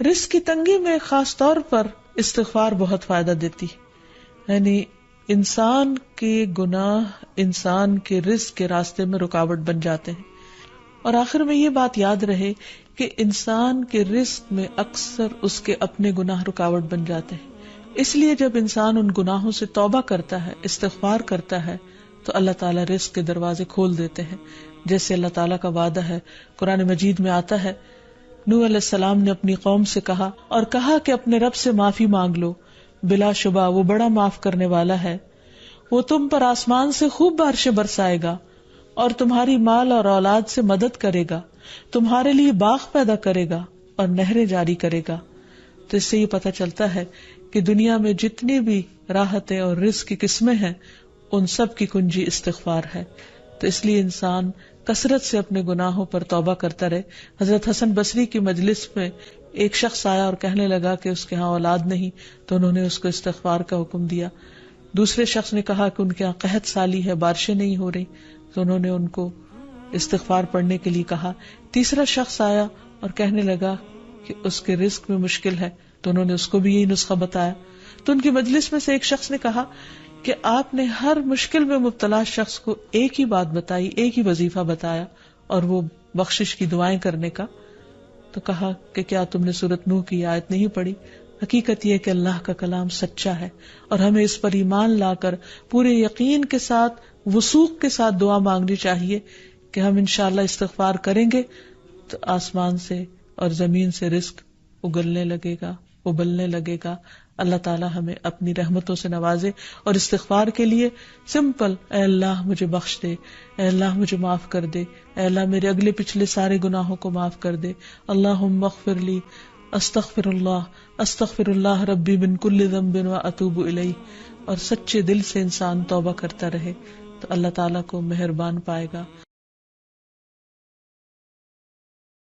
رزق کی تنگی میں خاص طور پر استغفار بہت فائدہ دیتی، یعنی انسان کے گناہ انسان کے رزق کے راستے میں رکاوٹ بن جاتے ہیں. اور آخر میں یہ بات یاد رہے کہ انسان کے رزق میں اکثر اس کے اپنے گناہ رکاوٹ بن جاتے ہیں. اس لیے جب انسان ان گناہوں سے توبہ کرتا ہے، استغفار کرتا ہے، تو اللہ تعالیٰ رزق کے دروازے کھول دیتے ہیں. جیسے اللہ تعالیٰ کا وعدہ ہے، قرآن مجید میں آتا ہے، نوح علیہ السلام نے اپنی قوم سے کہا کہ اپنے رب سے معافی مانگ لو، بلا شبہ وہ بڑا معاف کرنے والا ہے. وہ تم پر آسمان سے خوب بارشیں برسائے گا اور تمہاری مال اور اولاد سے مدد کرے گا، تمہارے لیے باغ پیدا کرے گا اور نہریں جاری کرے گا. تو اس سے یہ پتہ چلتا ہے کہ دنیا میں جتنی بھی راحتیں اور رزق کی قسمیں ہیں، ان سب کی کنجی استغفار ہے. تو اس لیے انسان کثرت سے اپنے گناہوں پر توبہ کرتا رہے. حضرت حسن بصری کی مجلس میں ایک شخص آیا اور کہنے لگا کہ اس کے ہاں اولاد نہیں، تو انہوں نے اس کو استغفار کا حکم دیا. دوسرے شخص نے کہا کہ ان کے ہاں قحط سالی ہے، بارشیں نہیں ہو رہی، تو انہوں نے ان کو استغفار پڑھنے کے لیے کہا. تیسرا شخص آیا اور کہنے لگا کہ اس کے رزق میں مشکل ہے، تو انہوں نے اس کو بھی یہی نسخہ بتایا. تو ان کی مجلس میں سے ایک شخص نے کہا کہ آپ نے ہر مشکل میں مبتلا شخص کو ایک ہی بات بتائی، ایک ہی وظیفہ بتایا، اور وہ بخشش کی دعائیں کرنے کا. تو کہا کہ کیا تم نے سورۃ نوح کی آیت نہیں پڑھی؟ حقیقت یہ کہ اللہ کا کلام سچا ہے اور ہمیں اس پر ایمان لا کر پورے یقین کے ساتھ، وثوق کے ساتھ دعا مانگنی چاہیے کہ ہم انشاءاللہ استغفار کریں گے تو آسمان سے اور زمین سے رزق اگلنے لگے گا، ابلنے لگے گا. اللہ تعالی ہمیں اپنی رحمتوں سے نوازے. اور استغفار کے لیے سمپل، اے اللہ مجھے بخش دے، اے اللہ مجھے معاف کر دے، اے اللہ میرے اگلے پچھلے سارے گناہوں کو معاف کر دے. اللہم اغفر لی، استغفر اللہ ربی من کل ذنب واتوب الیہ. اور سچے دل سے انسان توبہ کرتا رہے تو اللہ تعالیٰ کو مہربان پائے گا.